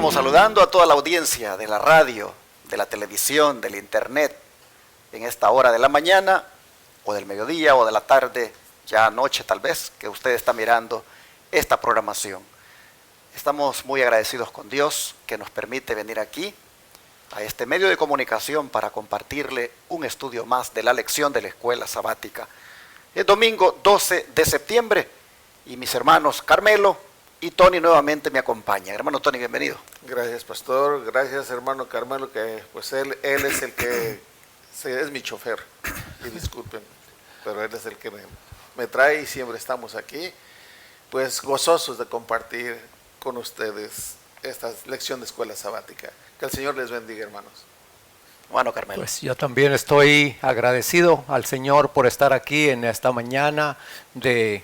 Estamos saludando a toda la audiencia de la radio, de la televisión, del internet, en esta hora de la mañana, o del mediodía, o de la tarde, ya anoche tal vez, que usted está mirando esta programación. Estamos muy agradecidos con Dios que nos permite venir aquí, a este medio de comunicación, para compartirle un estudio más de la lección de la escuela sabática. Es domingo 12 de septiembre y mis hermanos Carmelo y Tony nuevamente me acompañan. Hermano Tony, bienvenido. Gracias, pastor. Gracias, hermano Carmelo, que pues él es el que es mi chofer. Y disculpen, pero él es el que me trae y siempre estamos aquí, pues gozosos de compartir con ustedes esta lección de escuela sabática. Que el Señor les bendiga, hermanos. Bueno, Carmelo. Pues yo también estoy agradecido al Señor por estar aquí en esta mañana de,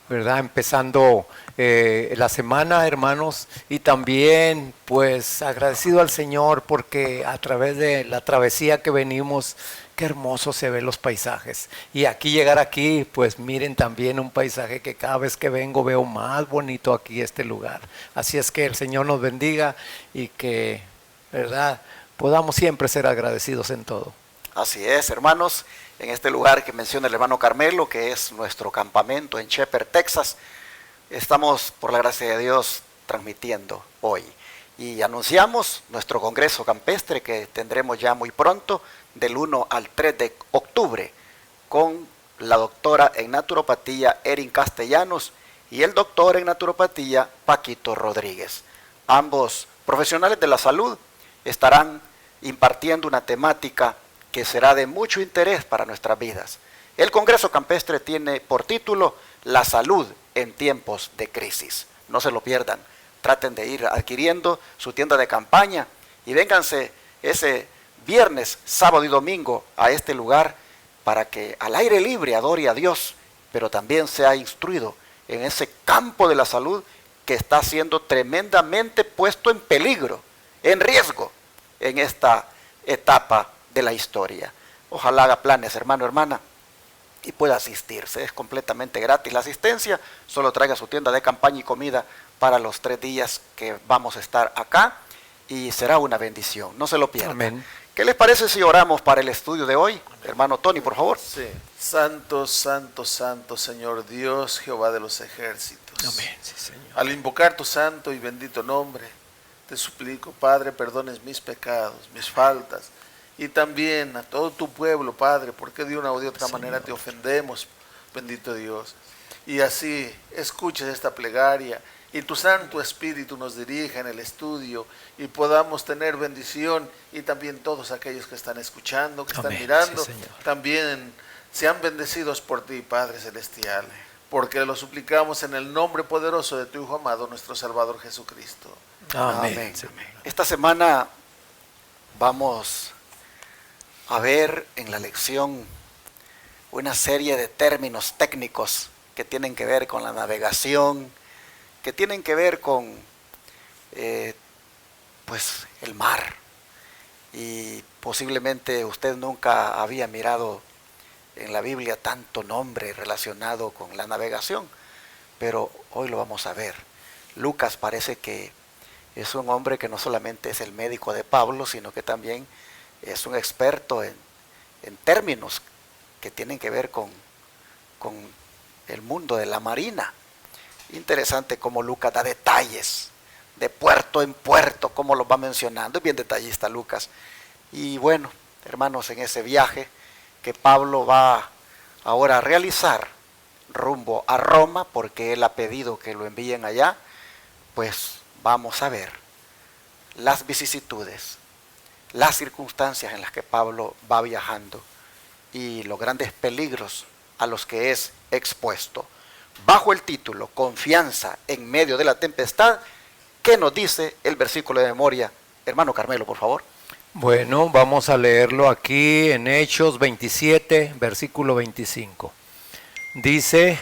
¿verdad?, empezando la semana, hermanos, y también pues agradecido al Señor porque a través de la travesía que venimos, qué hermoso se ven los paisajes. Y aquí llegar aquí, pues miren también un paisaje que cada vez que vengo veo más bonito aquí este lugar. Así es que el Señor nos bendiga y que, ¿verdad?, podamos siempre ser agradecidos en todo. Así es, hermanos, en este lugar que menciona el hermano Carmelo, que es nuestro campamento en Shepherd, Texas, estamos, por la gracia de Dios, transmitiendo hoy. Y anunciamos nuestro congreso campestre que tendremos ya muy pronto, del 1 al 3 de octubre, con la doctora en naturopatía Erin Castellanos y el doctor en naturopatía Paquito Rodríguez. Ambos profesionales de la salud estarán impartiendo una temática que será de mucho interés para nuestras vidas. El Congreso Campestre tiene por título La salud en tiempos de crisis. No se lo pierdan, traten de ir adquiriendo su tienda de campaña y vénganse ese viernes, sábado y domingo a este lugar para que al aire libre adore a Dios, pero también sea instruido en ese campo de la salud que está siendo tremendamente puesto en peligro, en riesgo en esta etapa de la historia. Ojalá haga planes, hermano, hermana, y pueda asistirse. Es completamente gratis la asistencia. Solo traiga su tienda de campaña y comida para los 3 días que vamos a estar acá y será una bendición. No se lo pierdan. Amén. ¿Qué les parece si oramos para el estudio de hoy? Hermano Tony, por favor. Sí. Santo, santo, santo, Señor Dios, Jehová de los ejércitos. Amén, sí, Señor. Al invocar tu santo y bendito nombre, te suplico, Padre, perdones mis pecados, mis faltas, y también a todo tu pueblo, Padre, porque de una o de otra manera te ofendemos, bendito Dios. Y así escuches esta plegaria y tu Santo Espíritu nos dirija en el estudio y podamos tener bendición, y también todos aquellos que están escuchando, que están mirando, sí, también sean bendecidos por ti, Padre Celestial, porque lo suplicamos en el nombre poderoso de tu Hijo amado, nuestro Salvador Jesucristo. Amén. Amén. Esta semana vamos a ver en la lección una serie de términos técnicos que tienen que ver con la navegación, que tienen que ver con pues el mar. Y posiblemente usted nunca había mirado en la Biblia tanto nombre relacionado con la navegación, pero hoy lo vamos a ver. Lucas parece que es un hombre que no solamente es el médico de Pablo, sino que también es un experto en términos que tienen que ver con el mundo de la marina. Interesante cómo Lucas da detalles de puerto en puerto, cómo los va mencionando. Es bien detallista Lucas. Y bueno, hermanos, en ese viaje que Pablo va ahora a realizar rumbo a Roma, porque él ha pedido que lo envíen allá, pues vamos a ver las vicisitudes, las circunstancias en las que Pablo va viajando y los grandes peligros a los que es expuesto. Bajo el título Confianza en medio de la tempestad, ¿qué nos dice el versículo de memoria? Hermano Carmelo, por favor. Bueno, vamos a leerlo aquí en Hechos 27, versículo 25. Dice: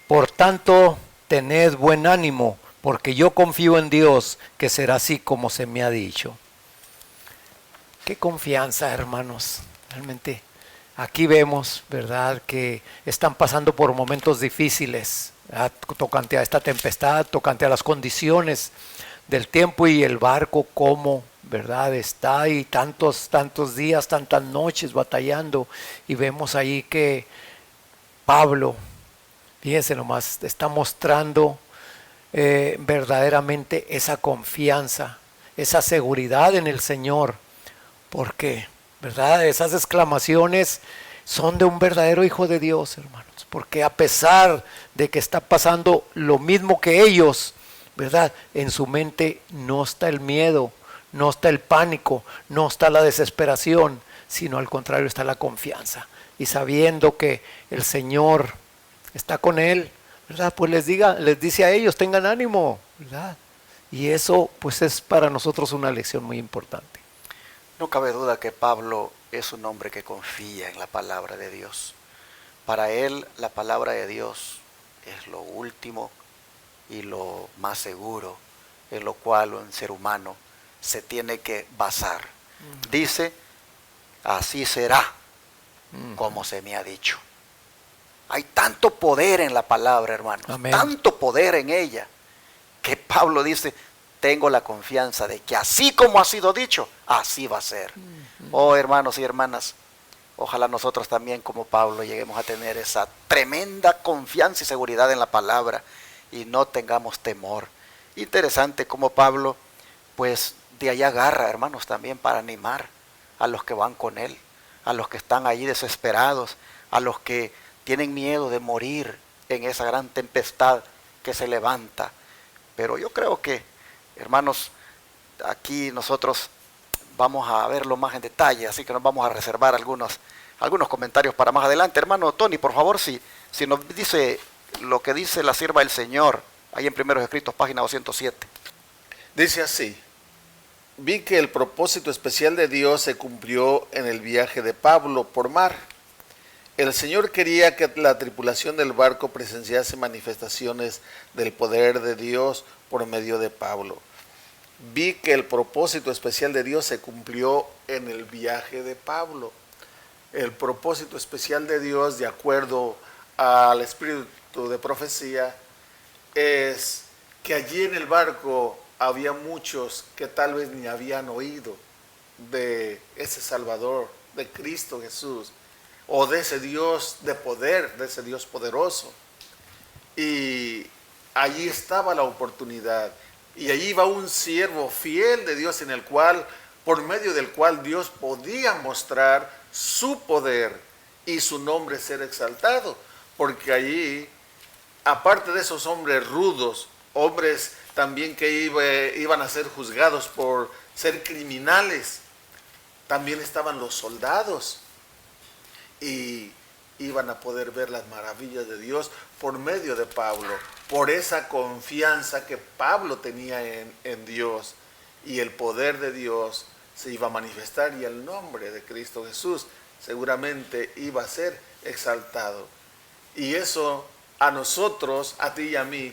por tanto, tened buen ánimo, porque yo confío en Dios, que será así como se me ha dicho. Qué confianza, hermanos. Realmente aquí vemos, ¿verdad?, que están pasando por momentos difíciles, ¿verdad?, tocante a esta tempestad, tocante a las condiciones del tiempo y el barco como, ¿verdad? Está ahí tantos días, tantas noches batallando y vemos ahí que Pablo, fíjense nomás, está mostrando verdaderamente esa confianza, esa seguridad en el Señor, porque, ¿verdad? Esas exclamaciones son de un verdadero hijo de Dios, hermanos, porque a pesar de que está pasando lo mismo que ellos, ¿verdad? En su mente no está el miedo, no está el pánico, no está la desesperación, sino al contrario está la confianza. Y sabiendo que el Señor está con él, ¿verdad? Pues les dice a ellos, tengan ánimo, ¿verdad? Y eso pues es para nosotros una lección muy importante. No cabe duda que Pablo es un hombre que confía en la palabra de Dios. Para él la palabra de Dios es lo último y lo más seguro en lo cual un ser humano se tiene que basar. Dice, así será como se me ha dicho. Hay tanto poder en la palabra, hermanos, Amén. tanto poder en ella, que Pablo dice, tengo la confianza de que así como ha sido dicho, así va a ser. Oh, hermanos y hermanas, ojalá nosotros también como Pablo lleguemos a tener esa tremenda confianza y seguridad en la palabra y no tengamos temor. Interesante como Pablo, pues de allá agarra, hermanos, también para animar a los que van con él, a los que están allí desesperados, a los que tienen miedo de morir en esa gran tempestad que se levanta. Pero yo creo que, hermanos, aquí nosotros vamos a verlo más en detalle, así que nos vamos a reservar algunos comentarios para más adelante. Hermano Tony, por favor, si nos dice lo que dice la sierva del Señor, ahí en Primeros Escritos, página 207. Dice así: vi que el propósito especial de Dios se cumplió en el viaje de Pablo por mar. El Señor quería que la tripulación del barco presenciase manifestaciones del poder de Dios por medio de Pablo. Vi que el propósito especial de Dios se cumplió en el viaje de Pablo. El propósito especial de Dios, de acuerdo al espíritu de profecía, es que allí en el barco había muchos que tal vez ni habían oído de ese Salvador, de Cristo Jesús, o de ese Dios de poder, de ese Dios poderoso. Y allí estaba la oportunidad. Y allí iba un siervo fiel de Dios por medio del cual Dios podía mostrar su poder y su nombre ser exaltado. Porque allí, aparte de esos hombres rudos, hombres también que iban a ser juzgados por ser criminales, también estaban los soldados. Y iban a poder ver las maravillas de Dios por medio de Pablo, por esa confianza que Pablo tenía en Dios, y el poder de Dios se iba a manifestar y el nombre de Cristo Jesús seguramente iba a ser exaltado. Y eso a nosotros, a ti y a mí,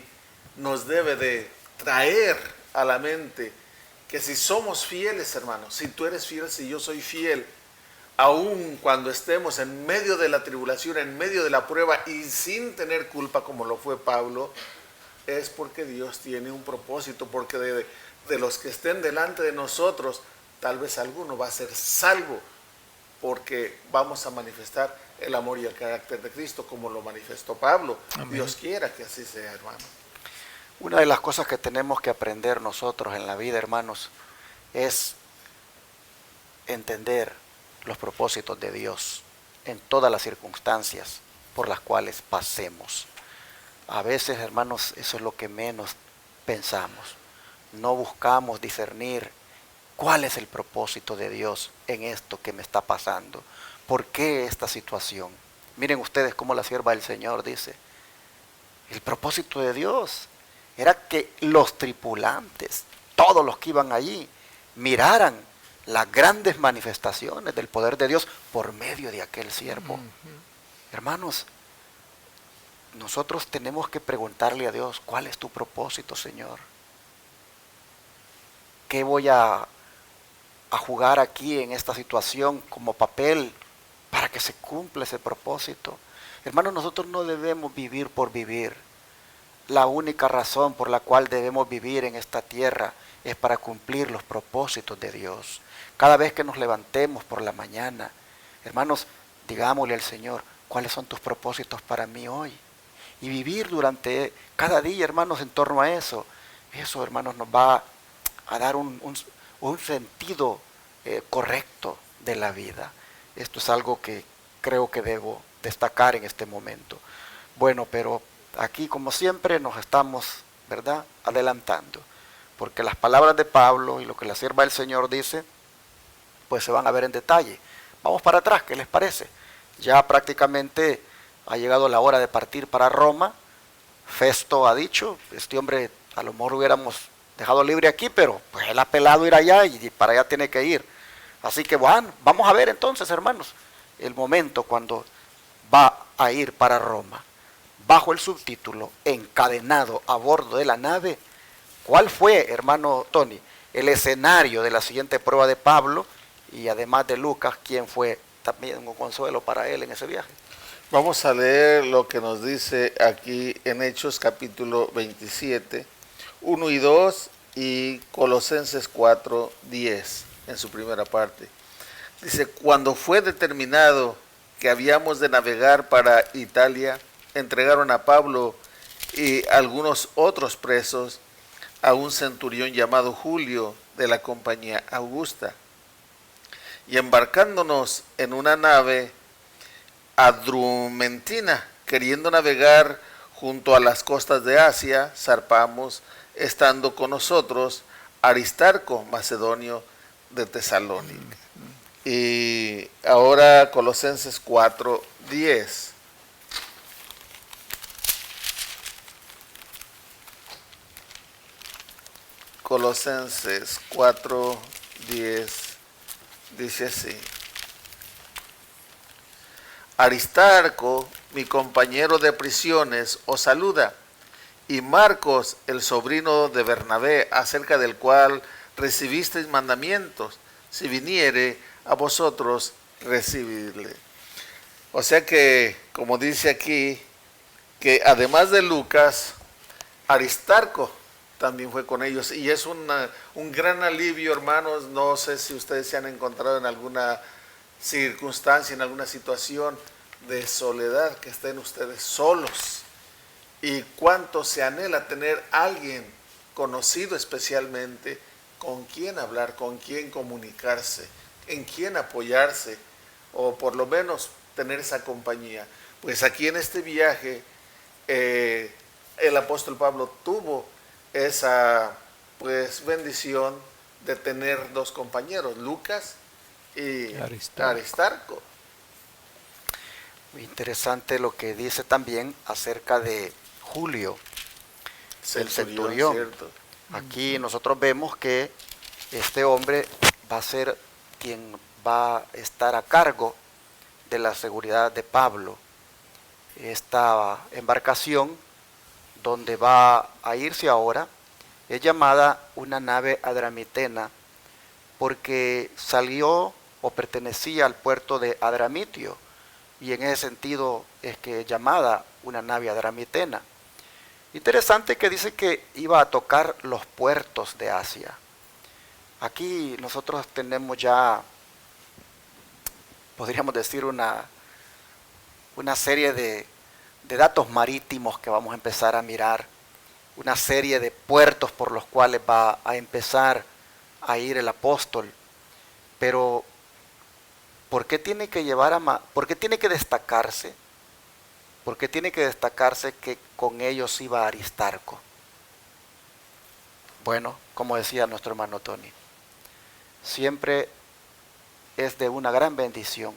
nos debe de traer a la mente que si somos fieles, hermanos, si tú eres fiel, si yo soy fiel, aun cuando estemos en medio de la tribulación, en medio de la prueba y sin tener culpa como lo fue Pablo, es porque Dios tiene un propósito, porque de los que estén delante de nosotros, tal vez alguno va a ser salvo, porque vamos a manifestar el amor y el carácter de Cristo como lo manifestó Pablo. Amén. Dios quiera que así sea, hermano. Una de las cosas que tenemos que aprender nosotros en la vida, hermanos, es entender los propósitos de Dios en todas las circunstancias por las cuales pasemos. A veces, hermanos, eso es lo que menos pensamos. No buscamos discernir cuál es el propósito de Dios en esto que me está pasando. ¿Por qué esta situación? Miren ustedes cómo la sierva del Señor dice, el propósito de Dios era que los tripulantes, todos los que iban allí, miraran las grandes manifestaciones del poder de Dios por medio de aquel siervo. Hermanos, nosotros tenemos que preguntarle a Dios, ¿cuál es tu propósito, Señor? ¿Qué voy a jugar aquí en esta situación como papel para que se cumpla ese propósito? Hermanos, nosotros no debemos vivir por vivir. la única razón por la cual debemos vivir en esta tierra es para cumplir los propósitos de Dios. Cada vez que nos levantemos por la mañana, hermanos, digámosle al Señor, ¿cuáles son tus propósitos para mí hoy? Y vivir durante cada día, hermanos, en torno a eso. Eso, hermanos, nos va a dar un sentido correcto de la vida. Esto es algo que creo que debo destacar en este momento. Bueno, pero aquí, como siempre, nos estamos, ¿verdad?, adelantando, porque las palabras de Pablo y lo que la sierva del Señor dice, pues se van a ver en detalle. Vamos para atrás, ¿qué les parece? Ya prácticamente ha llegado la hora de partir para Roma. Festo ha dicho, este hombre a lo mejor lo hubiéramos dejado libre aquí, pero pues él ha pelado ir allá y para allá tiene que ir. Así que bueno, vamos a ver entonces, hermanos, el momento cuando va a ir para Roma. Bajo el subtítulo, encadenado a bordo de la nave, ¿cuál fue, hermano Tony, el escenario de la siguiente prueba de Pablo? Y además de Lucas, ¿quién fue también un consuelo para él en ese viaje? Vamos a leer lo que nos dice aquí en Hechos capítulo 27, 1 y 2 y Colosenses 4, 10 en su primera parte. Dice, cuando fue determinado que habíamos de navegar para Italia, entregaron a Pablo y algunos otros presos a un centurión llamado Julio de la compañía Augusta. Y embarcándonos en una nave adrumentina, queriendo navegar junto a las costas de Asia, zarpamos, estando con nosotros Aristarco, macedonio de Tesalónica. Y ahora Colosenses 4, 10. Colosenses 4, 10 dice así. Aristarco, mi compañero de prisiones, os saluda, y Marcos, el sobrino de Bernabé, acerca del cual recibisteis mandamientos, si viniere a vosotros, recibidle. O sea que, como dice aquí, que además de Lucas, Aristarco también fue con ellos, y es un gran alivio, hermanos. No sé si ustedes se han encontrado en alguna circunstancia, en alguna situación de soledad, que estén ustedes solos, y cuánto se anhela tener alguien conocido especialmente con quien hablar, con quien comunicarse, en quien apoyarse, o por lo menos tener esa compañía. Pues aquí en este viaje el apóstol Pablo tuvo esa pues bendición de tener dos compañeros, Lucas y Aristarco. Muy interesante lo que dice también acerca de Julio, el centurión. ¿Cierto? Aquí nosotros vemos que este hombre va a ser quien va a estar a cargo de la seguridad de Pablo. Esta embarcación donde va a irse ahora es llamada una nave adramitena porque salió o pertenecía al puerto de Adramitio, y en ese sentido es que es llamada una nave adramitena. Interesante que dice que iba a tocar los puertos de Asia. Aquí nosotros tenemos ya, podríamos decir, una serie de datos marítimos que vamos a empezar a mirar, una serie de puertos por los cuales va a empezar a ir el apóstol. Pero ¿por qué tiene que por qué tiene que destacarse? ¿Por qué tiene que destacarse que con ellos iba Aristarco? Bueno, como decía nuestro hermano Tony, siempre es de una gran bendición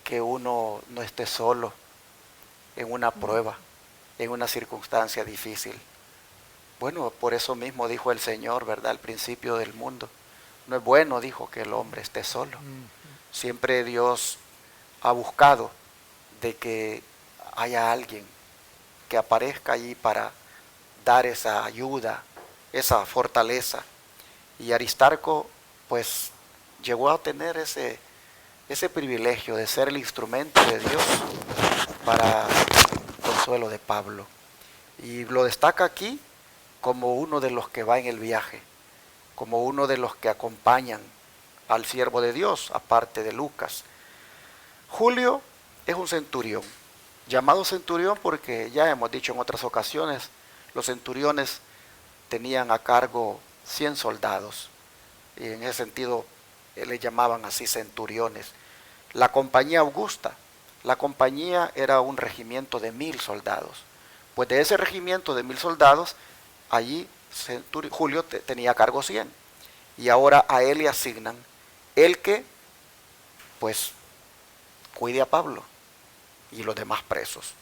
que uno no esté solo en una prueba, en una circunstancia difícil. Bueno, por eso mismo dijo el Señor, ¿verdad?, al principio del mundo. No es bueno, dijo, que el hombre esté solo. Siempre Dios ha buscado de que haya alguien que aparezca allí para dar esa ayuda, esa fortaleza. Y Aristarco, pues, llegó a tener ese privilegio de ser el instrumento de Dios para el consuelo de Pablo. Y lo destaca aquí como uno de los que va en el viaje, como uno de los que acompañan al siervo de Dios, aparte de Lucas. Julio es un centurión, llamado centurión porque ya hemos dicho en otras ocasiones, los centuriones tenían a cargo 100 soldados, y en ese sentido le llamaban así centuriones. La compañía Augusta, la compañía era un regimiento de 1000 soldados. Pues de ese regimiento de 1000 soldados, allí Julio tenía a cargo 100. Y ahora a él le asignan el que, pues, cuide a Pablo y los demás presos.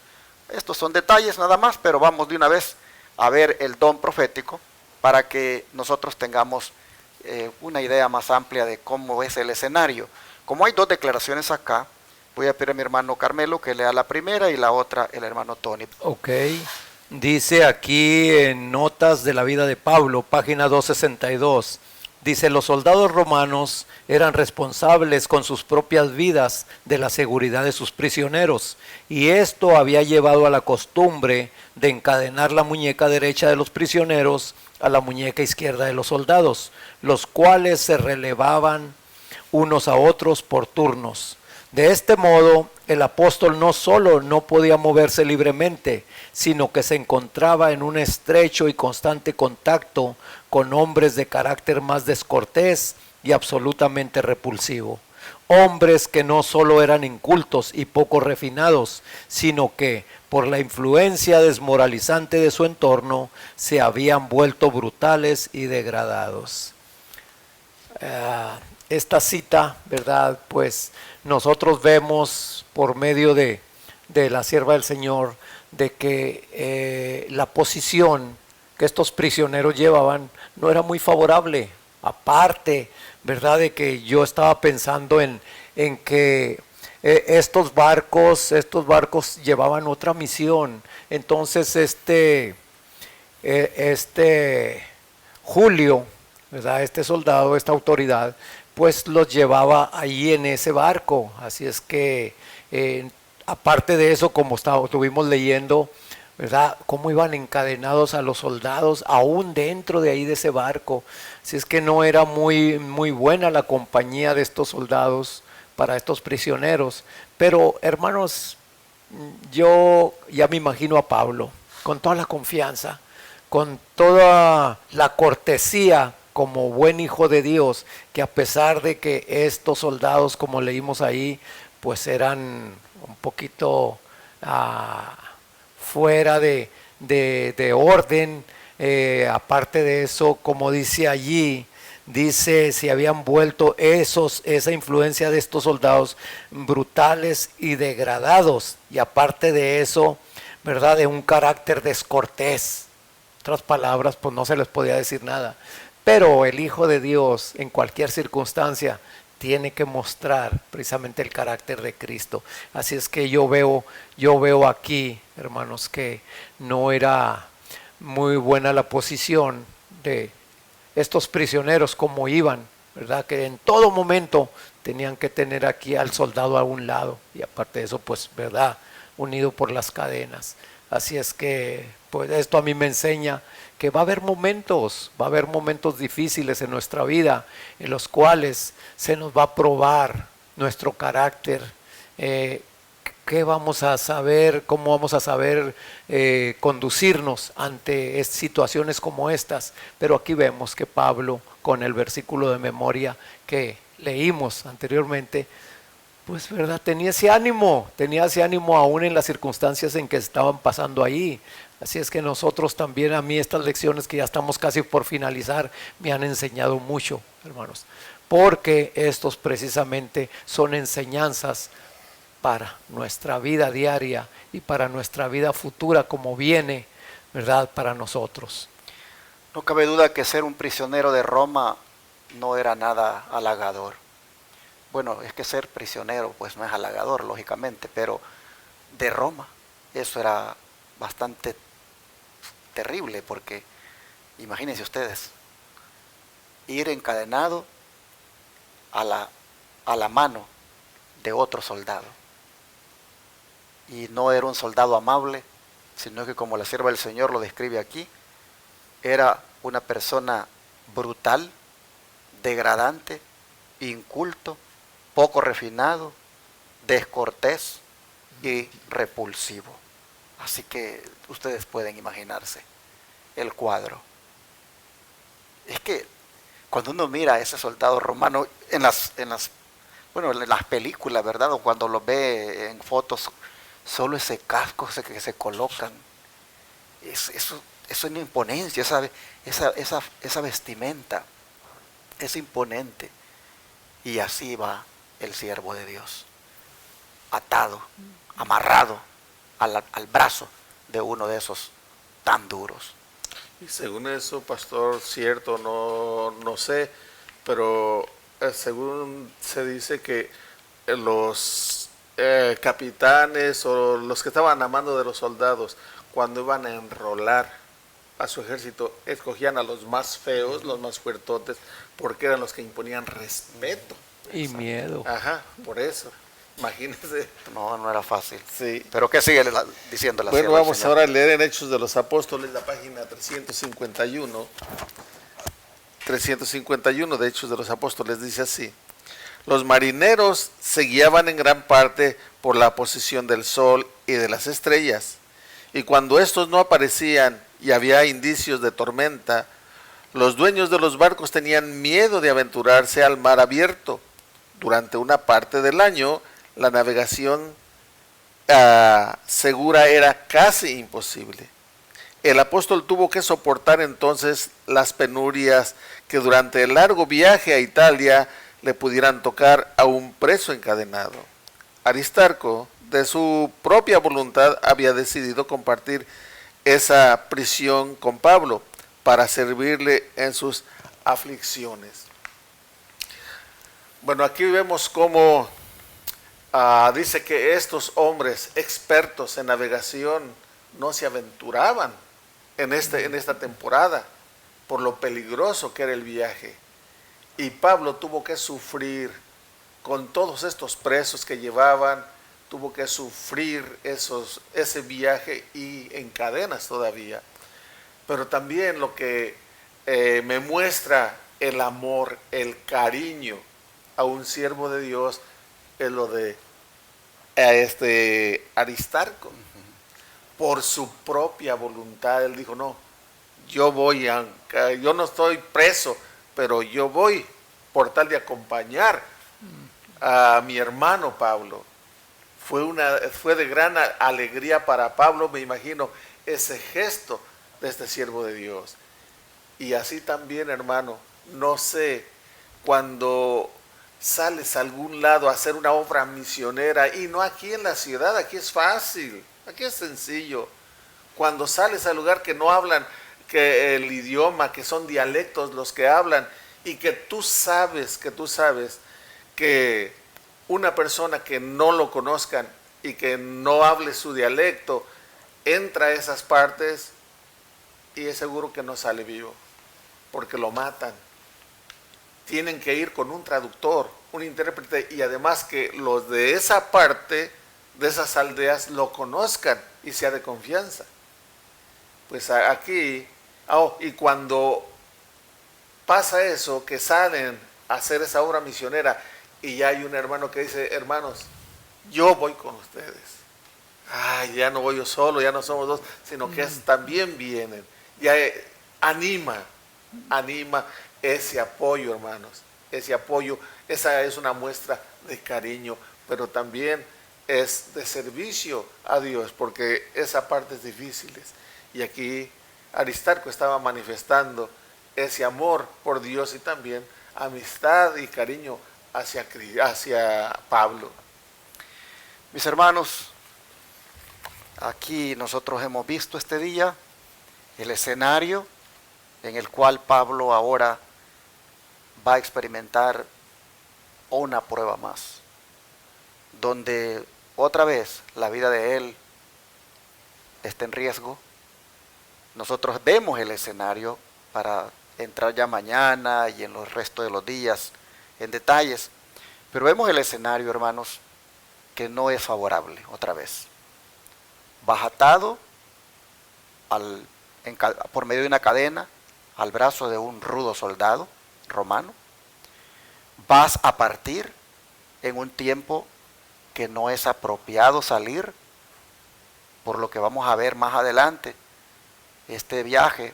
Estos son detalles nada más, pero vamos de una vez a ver el don profético para que nosotros tengamos una idea más amplia de cómo es el escenario. Como hay dos declaraciones acá, voy a pedir a mi hermano Carmelo que lea la primera y la otra el hermano Tony. Ok, dice aquí en Notas de la vida de Pablo, página 262, dice: los soldados romanos eran responsables con sus propias vidas de la seguridad de sus prisioneros, y esto había llevado a la costumbre de encadenar la muñeca derecha de los prisioneros a la muñeca izquierda de los soldados, los cuales se relevaban unos a otros por turnos. De este modo, el apóstol no solo no podía moverse libremente, sino que se encontraba en un estrecho y constante contacto con hombres de carácter más descortés y absolutamente repulsivo. Hombres que no solo eran incultos y poco refinados, sino que, por la influencia desmoralizante de su entorno, se habían vuelto brutales y degradados. Esta cita, ¿verdad? Pues nosotros vemos por medio de la sierva del Señor de que la posición que estos prisioneros llevaban no era muy favorable. Aparte, ¿verdad? De que yo estaba pensando en que estos barcos llevaban otra misión. Entonces Julio, ¿verdad? Este soldado, esta autoridad, pues los llevaba allí en ese barco. Así es que, aparte de eso, como estuvimos leyendo, ¿verdad? Cómo iban encadenados a los soldados, aún dentro de ahí de ese barco. Así es que no era muy buena la compañía de estos soldados para estos prisioneros. Pero, hermanos, yo ya me imagino a Pablo, con toda la confianza, con toda la cortesía, como buen hijo de Dios, que a pesar de que estos soldados, como leímos ahí, pues eran un poquito fuera de orden, aparte de eso, como dice allí, dice, se habían vuelto esa influencia de estos soldados brutales y degradados, y aparte de eso, ¿verdad?, de un carácter descortés. Otras palabras, pues no se les podía decir nada. Pero el Hijo de Dios, en cualquier circunstancia, tiene que mostrar precisamente el carácter de Cristo. Así es que yo veo aquí, hermanos, que no era muy buena la posición de estos prisioneros como iban, ¿verdad? Que en todo momento tenían que tener aquí al soldado a un lado, y aparte de eso, pues, ¿verdad?, unido por las cadenas. Así es que, pues, esto a mí me enseña que va a haber momentos difíciles en nuestra vida, en los cuales se nos va a probar nuestro carácter. ¿Qué vamos a saber? ¿Cómo vamos a saber conducirnos ante situaciones como estas? Pero aquí vemos que Pablo, con el versículo de memoria que leímos anteriormente, pues, ¿verdad?, tenía ese ánimo aún en las circunstancias en que estaban pasando ahí. Así es que nosotros también, a mí estas lecciones que ya estamos casi por finalizar, me han enseñado mucho, hermanos, porque estos precisamente son enseñanzas para nuestra vida diaria y para nuestra vida futura, como viene, ¿verdad?, para nosotros. No cabe duda que ser un prisionero de Roma no era nada halagador. Bueno, es que ser prisionero pues no es halagador, lógicamente, pero de Roma eso era bastante terrible, porque imagínense ustedes, ir encadenado a la mano de otro soldado. Y no era un soldado amable, sino que como la sierva del Señor lo describe aquí, era una persona brutal, degradante, inculto, poco refinado, descortés y repulsivo. Así que ustedes pueden imaginarse el cuadro. Es que cuando uno mira a ese soldado romano en las películas, ¿verdad? O cuando lo ve en fotos, solo ese casco que se colocan, eso es una imponencia, esa vestimenta es imponente. Y así va el siervo de Dios, atado, amarrado al brazo de uno de esos tan duros. Y según eso, pastor, cierto, no sé, pero según se dice que los capitanes o los que estaban a mando de los soldados, cuando iban a enrolar a su ejército, escogían a los más feos, los más fuertotes, porque eran los que imponían respeto. Y miedo. Ajá, por eso. Imagínense. No era fácil. Sí. Pero ¿qué sigue diciendo la Bueno, sierva del vamos Señor? ahora a leer en Hechos de los Apóstoles, la página 351. 351 de Hechos de los Apóstoles dice así: los marineros se guiaban en gran parte por la posición del sol y de las estrellas, y cuando estos no aparecían y había indicios de tormenta, los dueños de los barcos tenían miedo de aventurarse al mar abierto. Durante una parte del año, la navegación segura era casi imposible. El apóstol tuvo que soportar entonces las penurias que durante el largo viaje a Italia le pudieran tocar a un preso encadenado. Aristarco, de su propia voluntad, había decidido compartir esa prisión con Pablo para servirle en sus aflicciones. Bueno, aquí vemos cómo dice que estos hombres expertos en navegación no se aventuraban en esta temporada por lo peligroso que era el viaje. Y Pablo tuvo que sufrir con todos estos presos que llevaban, tuvo que sufrir ese viaje y en cadenas todavía. Pero también lo que me muestra el amor, el cariño a un siervo de Dios es lo de Aristarco. Por su propia voluntad, él dijo, no, yo no estoy preso, pero yo voy por tal de acompañar a mi hermano Pablo. Fue de gran alegría para Pablo, me imagino, ese gesto de este siervo de Dios. Y así también, hermano, no sé, cuando sales a algún lado a hacer una obra misionera, y no aquí en la ciudad, aquí es fácil, aquí es sencillo. Cuando sales al lugar que no hablan que el idioma, que son dialectos los que hablan, y que tú sabes que una persona que no lo conozcan y que no hable su dialecto, entra a esas partes y es seguro que no sale vivo, porque lo matan. Tienen que ir con un traductor, un intérprete, y además que los de esa parte, de esas aldeas, lo conozcan y sea de confianza. Pues aquí, y cuando pasa eso, que salen a hacer esa obra misionera, y ya hay un hermano que dice, hermanos, yo voy con ustedes. Ya no voy yo solo, ya no somos dos, sino que también vienen. Ya anima ese apoyo, hermanos, ese apoyo. Esa es una muestra de cariño, pero también es de servicio a Dios, porque esa parte es difícil. Y aquí Aristarco estaba manifestando ese amor por Dios y también amistad y cariño hacia Pablo. Mis hermanos, aquí nosotros hemos visto este día el escenario en el cual Pablo ahora va a experimentar una prueba más, donde otra vez la vida de él está en riesgo. Nosotros vemos el escenario para entrar ya mañana y en los restos de los días en detalles, pero vemos el escenario, hermanos, que no es favorable otra vez. Vas atado por medio de una cadena al brazo de un rudo soldado romano. Vas a partir en un tiempo que no es apropiado salir, por lo que vamos a ver más adelante. Este viaje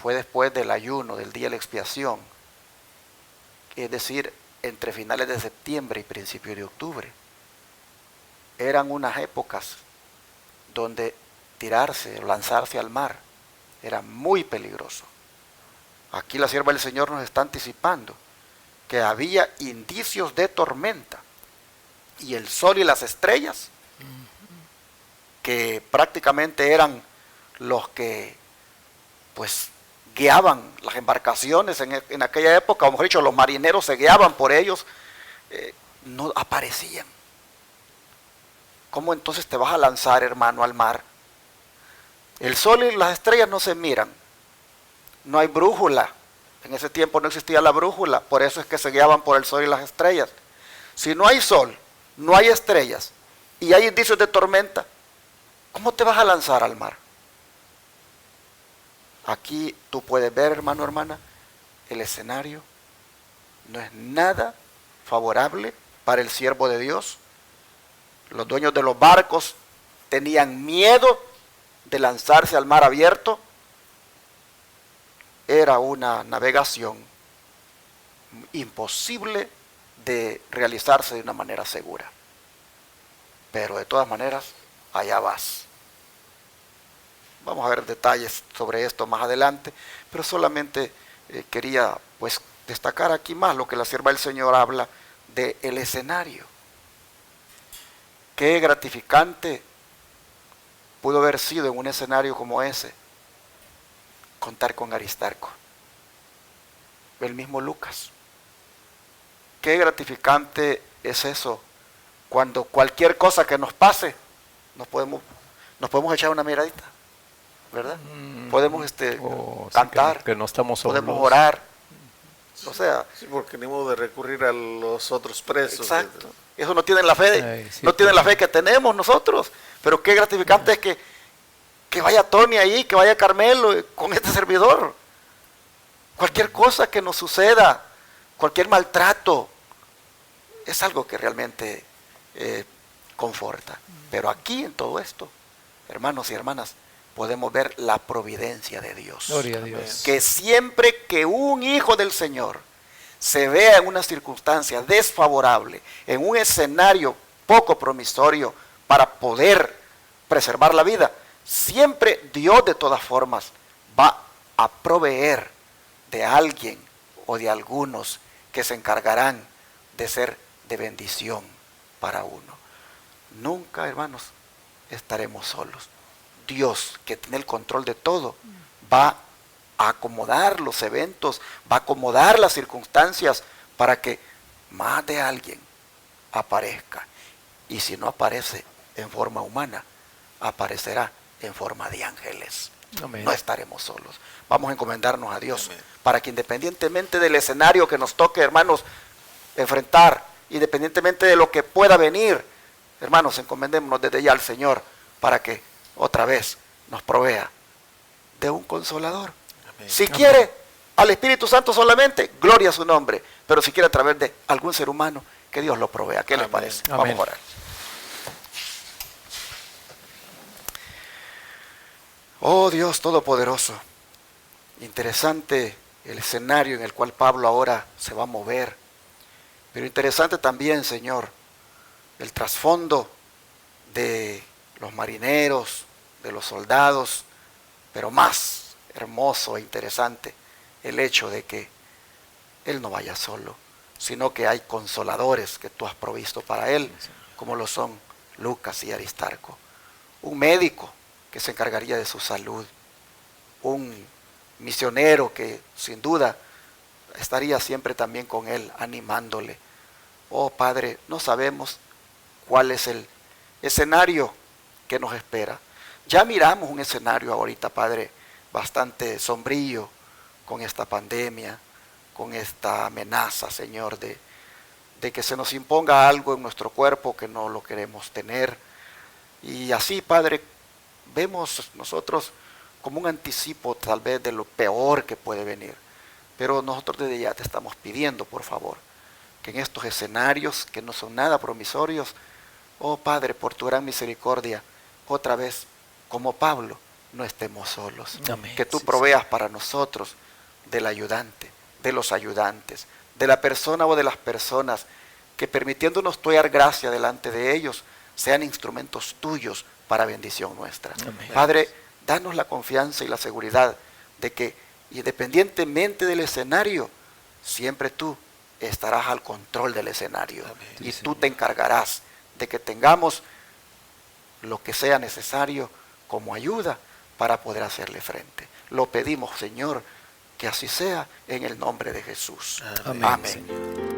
fue después del ayuno, del día de la expiación, es decir, entre finales de septiembre y principios de octubre. Eran unas épocas donde tirarse o lanzarse al mar era muy peligroso. Aquí la sierva del Señor nos está anticipando que había indicios de tormenta, y el sol y las estrellas, que prácticamente eran los que pues guiaban las embarcaciones en aquella época, o mejor dicho, los marineros se guiaban por ellos, no aparecían. ¿Cómo entonces te vas a lanzar, hermano, al mar? El sol y las estrellas no se miran, no hay brújula. En ese tiempo no existía la brújula, por eso es que se guiaban por el sol y las estrellas. Si no hay sol, no hay estrellas y hay indicios de tormenta, ¿cómo te vas a lanzar al mar? Aquí tú puedes ver, hermano, hermana, el escenario no es nada favorable para el siervo de Dios. Los dueños de los barcos tenían miedo de lanzarse al mar abierto. Era una navegación imposible de realizarse de una manera segura. Pero de todas maneras, allá vas. Vamos a ver detalles sobre esto más adelante, pero solamente quería pues destacar aquí más lo que la sierva del Señor habla del escenario. Qué gratificante pudo haber sido en un escenario como ese contar con Aristarco, el mismo Lucas. Qué gratificante es eso, cuando cualquier cosa que nos pase, nos podemos echar una miradita, ¿verdad? Podemos cantar, sí, que no estamos solos. podemos orar, o sea. Sí, porque ni modo de recurrir a los otros presos. Exacto. Eso no tienen la fe, Sí, no tienen la fe que tenemos nosotros, pero qué gratificante es que vaya Tony ahí, que vaya Carmelo con este servidor. Cualquier cosa que nos suceda, cualquier maltrato, es algo que realmente conforta. Pero aquí en todo esto, hermanos y hermanas, podemos ver la providencia de Dios. Gloria a Dios. Que siempre que un hijo del Señor se vea en una circunstancia desfavorable, en un escenario poco promisorio para poder preservar la vida, siempre Dios de todas formas va a proveer de alguien o de algunos que se encargarán de ser de bendición para uno. Nunca, hermanos, estaremos solos. Dios, que tiene el control de todo, va a acomodar los eventos, va a acomodar las circunstancias para que más de alguien aparezca. Y si no aparece en forma humana, aparecerá en forma de ángeles. Amén. No estaremos solos. Vamos a encomendarnos a Dios. Amén. Para que independientemente del escenario que nos toque, hermanos, enfrentar, independientemente de lo que pueda venir, hermanos, encomendémonos desde ya al Señor para que otra vez nos provea de un consolador. Amén. Si quiere al Espíritu Santo solamente, gloria a su nombre, pero si quiere a través de algún ser humano, que Dios lo provea. ¿Qué les Amén. parece? Amén. Vamos a orar. Oh Dios Todopoderoso, interesante el escenario en el cual Pablo ahora se va a mover, pero interesante también, Señor, el trasfondo de los marineros, de los soldados, pero más hermoso e interesante el hecho de que él no vaya solo, sino que hay consoladores que tú has provisto para él, como lo son Lucas y Aristarco, un médico que se encargaría de su salud, un misionero que sin duda estaría siempre también con él, animándole. Oh Padre, no sabemos cuál es el escenario que nos espera. Ya miramos un escenario ahorita, Padre, bastante sombrío con esta pandemia, con esta amenaza, Señor, de que se nos imponga algo en nuestro cuerpo que no lo queremos tener. Y así, Padre, vemos nosotros como un anticipo tal vez de lo peor que puede venir. Pero nosotros desde ya te estamos pidiendo, por favor, que en estos escenarios que no son nada promisorios, oh Padre, por tu gran misericordia, otra vez, como Pablo, no estemos solos. Amén. Que tú Sí, proveas para nosotros del ayudante, de los ayudantes, de la persona o de las personas que, permitiéndonos tu dar gracia delante de ellos, sean instrumentos tuyos para bendición nuestra. Amén. Padre, danos la confianza y la seguridad de que, independientemente del escenario, siempre tú estarás al control del escenario. Amén. Y Sí, tú Señor. te encargarás de que tengamos lo que sea necesario como ayuda para poder hacerle frente. Lo pedimos, Señor, que así sea en el nombre de Jesús. Amén. Amén, Amén. Señor.